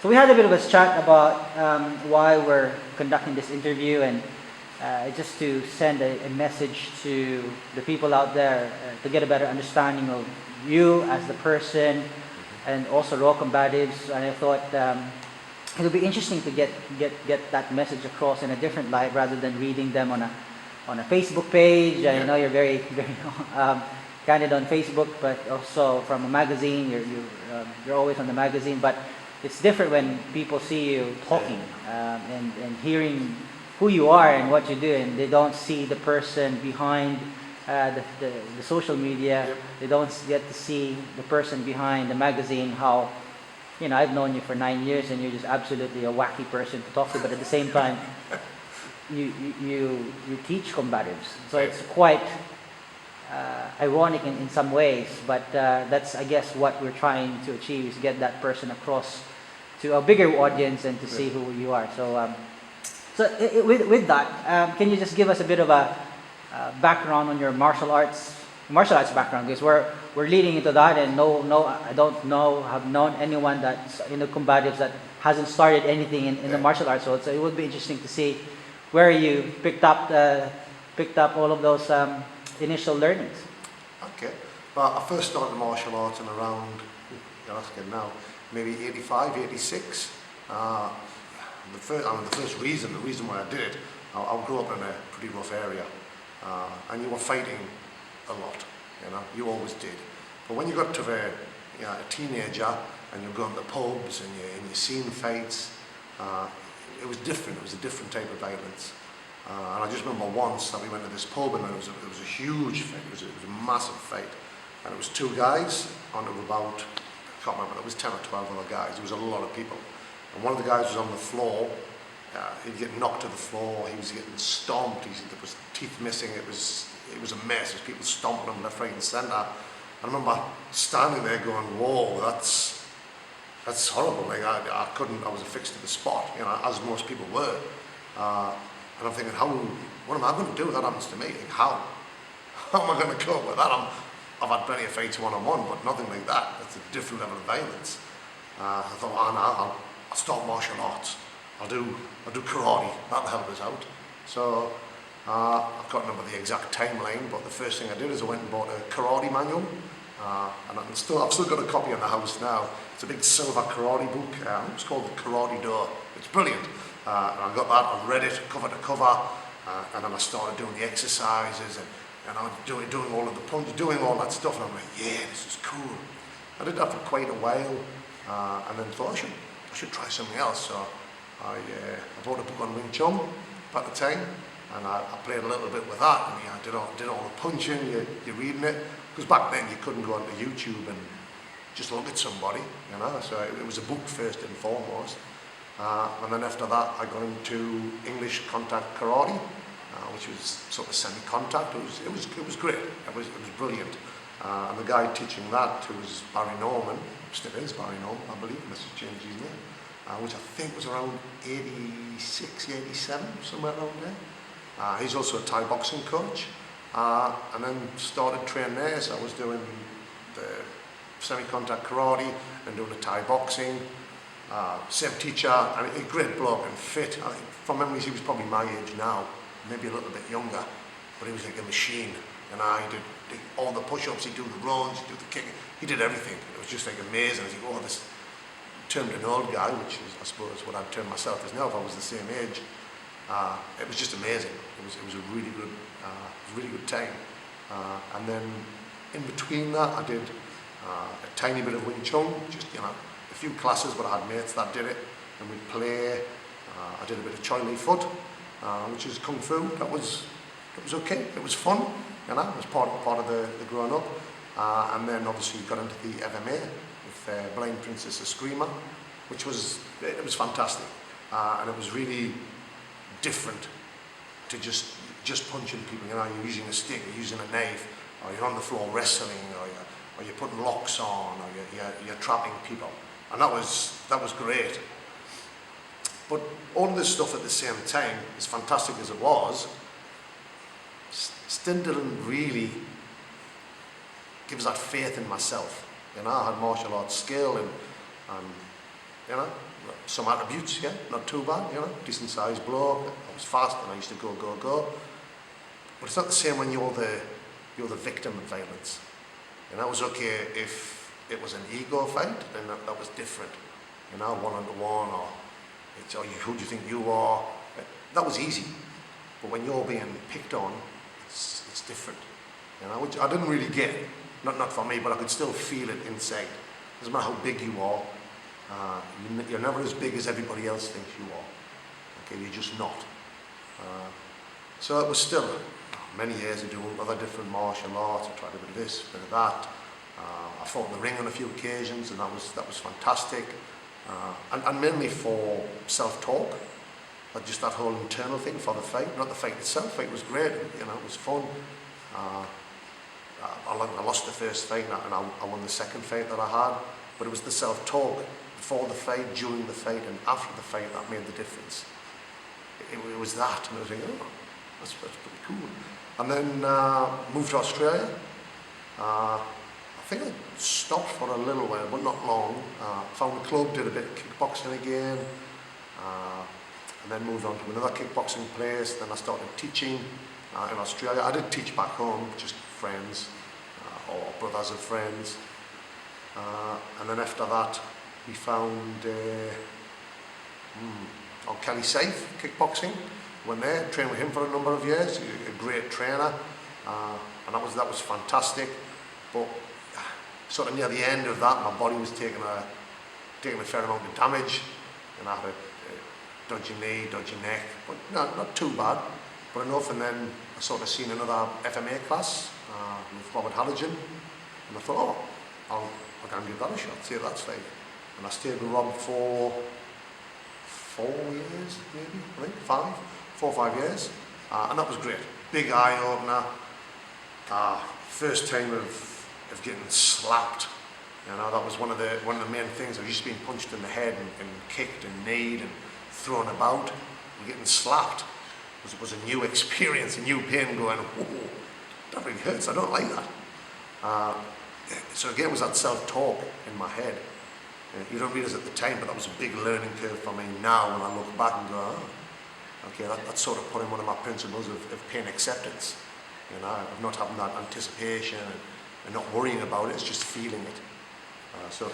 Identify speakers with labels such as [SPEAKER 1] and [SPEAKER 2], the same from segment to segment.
[SPEAKER 1] So we had a bit of a chat about why we're conducting this interview, and just to send a message to the people out there to get a better understanding of you as the person, and also Raw Combatives. And I thought it would be interesting to get that message across in a different light rather than reading them on a Facebook page. I know you're very candid on Facebook, but also from a magazine. You're always on the magazine, but it's different when people see you talking and hearing who you are and what you do, and they don't see the person behind the social media.
[SPEAKER 2] Yep.
[SPEAKER 1] They don't get to see the person behind the magazine. How, I've known you for 9 years, and you're just absolutely a wacky person to talk to, but at the same time, you teach combatives. So it's quite ironic in some ways, but that's, I guess, what we're trying to achieve, is get that person across to a bigger audience and to see who you are. So, with that, can you just give us a bit of a background on your martial arts background? Because we're leading into that, and I don't have known anyone that's in the combatives that hasn't started anything in the martial arts world. So it would be interesting to see where you picked up all of those initial learnings.
[SPEAKER 2] Okay. Well, I first started martial arts in around, you're asking now, maybe 85, 86. The reason why I did it, I grew up in a pretty rough area, and you were fighting a lot, you always did. But when you got to a teenager and you're going to pubs and you're seeing fights, it was different. It was a different type of violence. And I just remember once that we went to this pub, and it was a huge fight. It was a massive fight, and it was two guys on about, I can't remember, it was 10 or 12 other guys. There was a lot of people, and one of the guys was on the floor. He'd get knocked to the floor. He was getting stomped. There was teeth missing. It was a mess. There was people stomping him left, right, and centre. I remember standing there going, "Whoa, that's horrible." Like I was affixed to the spot, as most people were. And I'm thinking, what am I going to do if that happens to me? Like, how am I going to cope with that? I've had plenty of fights one-on-one, but nothing like that. It's a different level of violence. I thought, I'll start martial arts. I'll do karate. That'll help us out. So I've got remember the exact timeline, but the first thing I did is I went and bought a karate manual, and I've still got a copy in the house now. It's a big silver karate book. It's called the Karate Door. It's brilliant. And I got that. I read it cover to cover, and then I started doing the exercises and I was doing all of the punches, doing all that stuff, and I'm like, yeah, this is cool. I did that for quite a while, and then thought I should try something else. So I bought a book on Wing Chun at the time, and I played a little bit with that, and I did all the punching. You're reading it, because back then you couldn't go onto YouTube and just look at somebody, So it was a book first and foremost. And then after that, I got into English contact karate, which was sort of semi-contact. It was great. It was brilliant. And the guy teaching that, who was Barry Norman, still is Barry Norman, I believe, unless he's changed his name, which I think was around 86, 87, somewhere around there. He's also a Thai boxing coach, and then started training there. So I was doing the semi-contact karate and doing the Thai boxing. Same teacher, and a great bloke and fit. I think from memories he was probably my age now, maybe a little bit younger, but he was like a machine. He did all the push-ups, he'd do the runs, he'd do the kicking, he did everything. It was just like amazing. I was like, this termed an old guy, which is I suppose what I'd term myself as now if I was the same age. It was just amazing. It was a really good time. And then in between that, I did a tiny bit of Wing Chun, just a few classes, but I had mates that did it, and we'd play. I did a bit of Choi Li Foot, which is Kung Fu. That was okay. It was fun, It was part of the growing up. And then obviously got into the MMA with Blind Princess a Screamer, which was fantastic, and it was really different to just punching people. You're using a stick, you're using a knife, or you're on the floor wrestling, or you're putting locks on, or you're trapping people. And that was great. But all of this stuff at the same time, as fantastic as it was, still didn't really give us that faith in myself. I had martial arts skill and you know, some attributes, yeah, not too bad, you know, decent sized bloke. I was fast and I used to go. But it's not the same when you're the victim of violence. And that was okay if it was an ego fight, then that was different. You know, 1-on-1, or it's, oh, who do you think you are? That was easy. But when you're being picked on, it's different. You know, which I didn't really get. Not for me, but I could still feel it inside. Doesn't matter how big you are, you're never as big as everybody else thinks you are. Okay, you're just not. So it was still many years of doing other different martial arts. I tried a bit of this, a bit of that. I fought in the ring on a few occasions, and that was fantastic. And mainly for self-talk, just that whole internal thing for the fight, not the fight itself. The fight was great, you know, it was fun. I lost the first fight, and I won the second fight that I had, but it was the self-talk before the fight, during the fight, and after the fight that made the difference. It was that, and I was thinking, oh, that's pretty cool. And then moved to Australia. I think I stopped for a little while, but not long. Found a club, did a bit of kickboxing again, and then moved on to another kickboxing place. Then I started teaching in Australia. I did teach back home, just friends or brothers of friends. And then after that, we found Kelly Safe kickboxing. Went there, trained with him for a number of years. A great trainer, and that was fantastic. But sort of near the end of that, my body was taking a fair amount of damage, and I had a dodgy knee, dodgy neck, but not too bad, but enough. And then I sort of seen another FMA class with Robert Halligan, and I thought, I'll go and give that a shot, see what that's like. And I stayed with Rob for 4 years, maybe, I think, 4 or 5 years, and that was great. Big eye opener. First time of getting slapped. You know, that was one of the main things. I was just being punched in the head and kicked and kneed and thrown about. And getting slapped was a new experience, a new pain. Going, whoa, that really hurts. I don't like that. So again, it was that self-talk in my head. You don't realize at the time, but that was a big learning curve for me now when I look back and go, oh, okay, that's sort of put in one of my principles of pain acceptance. You know, of not having that anticipation and not worrying about it, it's just feeling it. So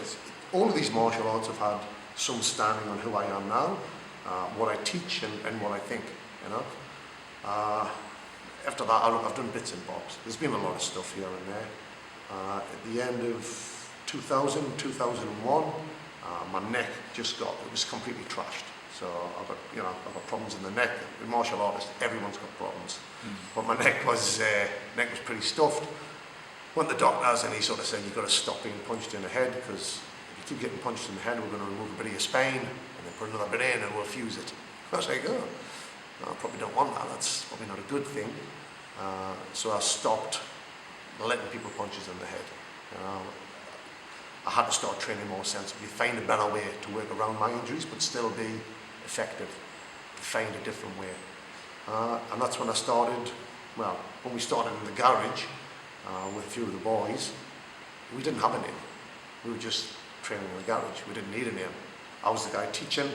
[SPEAKER 2] all of these martial arts have had some standing on who I am now, what I teach and what I think, you know. After that, I've done bits and bobs. There's been a lot of stuff here and there. At the end of 2001, my neck it was completely trashed. So I've got problems in the neck. In martial artists, everyone's got problems. But my neck was pretty stuffed. Went to the doctors and he sort of said, you've got to stop being punched in the head, because if you keep getting punched in the head, we're going to remove a bit of your spine and then put another bit in and we'll fuse it. I was like, oh, no, I probably don't want that. That's probably not a good thing. So I stopped letting people punch us in the head. I had to start training more sensibly, find a better way to work around my injuries, but still be effective, to find a different way. And that's when I started, when we started in the garage with a few of the boys, we didn't have a name. We were just training in the garage. We didn't need a name. I was the guy teaching,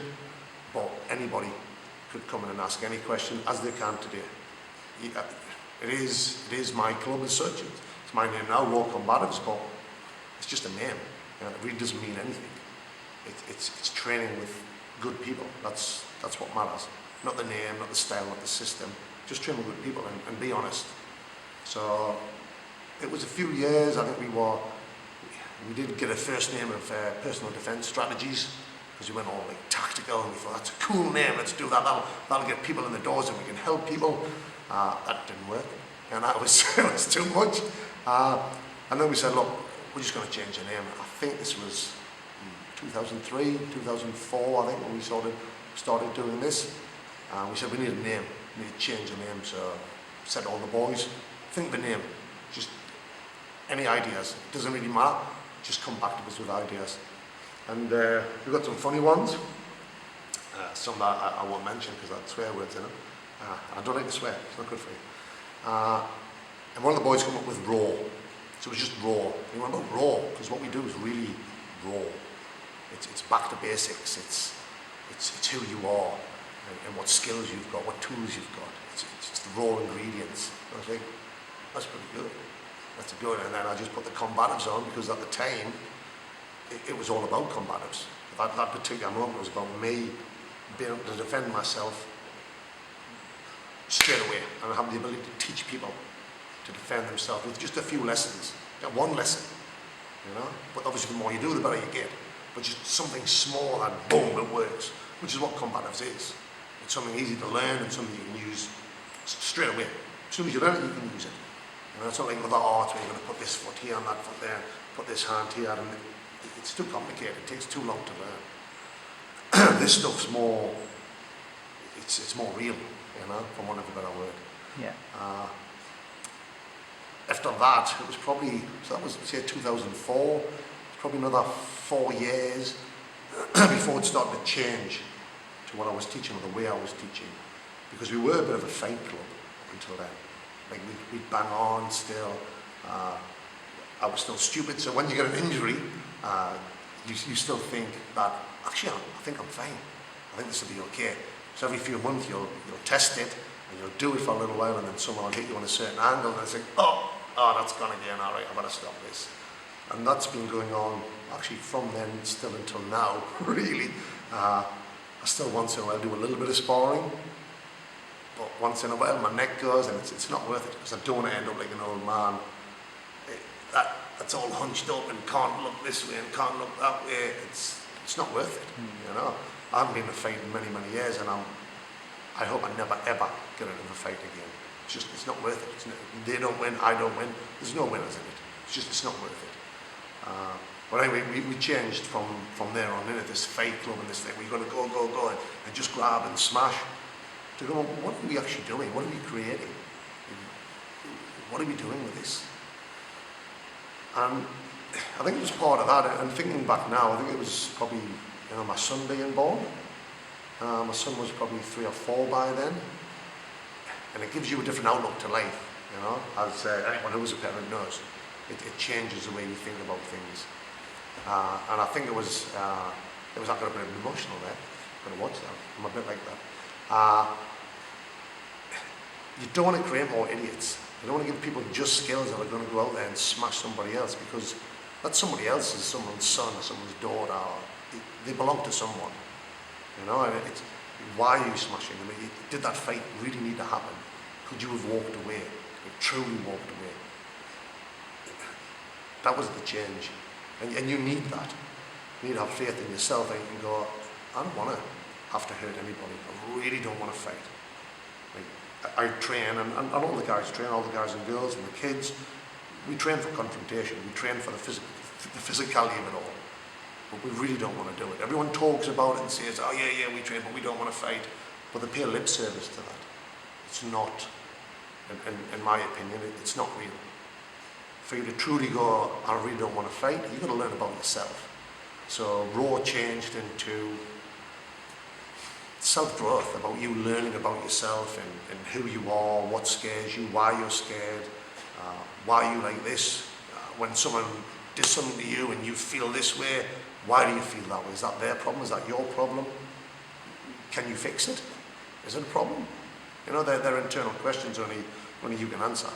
[SPEAKER 2] but anybody could come in and ask any question, as they can today. It is my club as such. It's my name now, Raw Combatives, but it's just a name. It really doesn't mean anything. It's training with good people. That's what matters. Not the name, not the style, not the system. Just train with good people and be honest. So it was a few years. I think we did get a first name of personal defense strategies, because we went all like tactical, and we thought that's a cool name. Let's do that. That'll get people in the doors and we can help people. That didn't work, and that was it was too much. And then we said, look, we're just going to change the name. I think this was 2003, 2004, I think, when we started doing this. We said we need a name, we need to change the name. So I said to all the boys, think of a name, just any ideas, it doesn't really matter, just come back to us with ideas. And we've got some funny ones, some that I won't mention because that's swear words in it. I don't like to swear, it's not good for you. And one of the boys came up with Raw. So it was just raw. We went about raw, because what we do is really raw. It's back to basics. It's who you are and what skills you've got, what tools you've got. It's the raw ingredients. I think that's pretty good. That's good. And then I just put the combatives on because at the time it was all about combatives. That particular moment was about me being able to defend myself straight away and have the ability to teach people to defend themselves with just a few lessons. One lesson, you know. But obviously the more you do, the better you get. But just something small and boom, it works, which is what combatives is. It's something easy to learn and something you can use straight away. As soon as you learn it, you can use it. You know, it's not like other arts where you're going to put this foot here and that foot there, put this hand here, and it's too complicated. It takes too long to learn. This stuff's more, it's more real, you know, for want of a better word.
[SPEAKER 1] Yeah.
[SPEAKER 2] After that, it was probably, so that was, say, 2004, probably another 4 years before it started to change to what I was teaching, or the way I was teaching. Because we were a bit of a fight club up until then. Like, we'd bang on still. I was still stupid, so when you get an injury, you still think that, actually, I think I'm fine. I think this will be okay. So every few months, you'll test it, and you'll do it for a little while, and then someone will hit you on a certain angle, and it's like, oh, that's gone again, all right, I better stop this. And that's been going on, actually, from then still until now, really. I still once in a while do a little bit of sparring, but once in a while my neck goes, and it's not worth it, because I don't want to end up like an old man that's all hunched up and can't look this way and can't look that way. It's not worth it, you know. I haven't been in a fight in many, many years, and I hope I never, ever get into a fight again. It's not worth it. They don't win, I don't win. There's no winners in it. It's not worth it. But anyway, we changed from there on into this fight club and this thing. We're going to go and just grab and smash. To go, what are we actually doing? What are we creating? What are we doing with this? And I think it was part of that. And thinking back now, I think it was probably, you know, my son being born. My son was probably 3 or 4 by then. And it gives you a different outlook to life, you know, as anyone who's a parent knows. It changes the way you think about things. And I think it was I got a bit emotional there. I'm going to watch that. I'm a bit like that. You don't want to create more idiots. You don't want to give people just skills that are going to go out there and smash somebody else, because that somebody else is someone's son or someone's daughter. Or they belong to someone. You know, and why are you smashing them? Did that fight really need to happen? Could you have walked away? Truly walked away? That was the change. And you need that. You need to have faith in yourself, and you can go, I don't want to have to hurt anybody. I really don't want to fight. Like, I train, and all the guys train, all the guys and girls and the kids, we train for confrontation. We train for the physicality of it all. But we really don't want to do it. Everyone talks about it and says, oh yeah, we train, but we don't want to fight. But they pay lip service to that. It's not, in my opinion, it's not real. For you to truly go, I really don't want to fight, you've got to learn about yourself. So Raw changed into self-growth, about you learning about yourself and who you are, what scares you, why you're scared, why you like this. When someone does something to you and you feel this way, why do you feel that way? Is that their problem? Is that your problem? Can you fix it? Is it a problem? You know, they're internal questions only you can answer.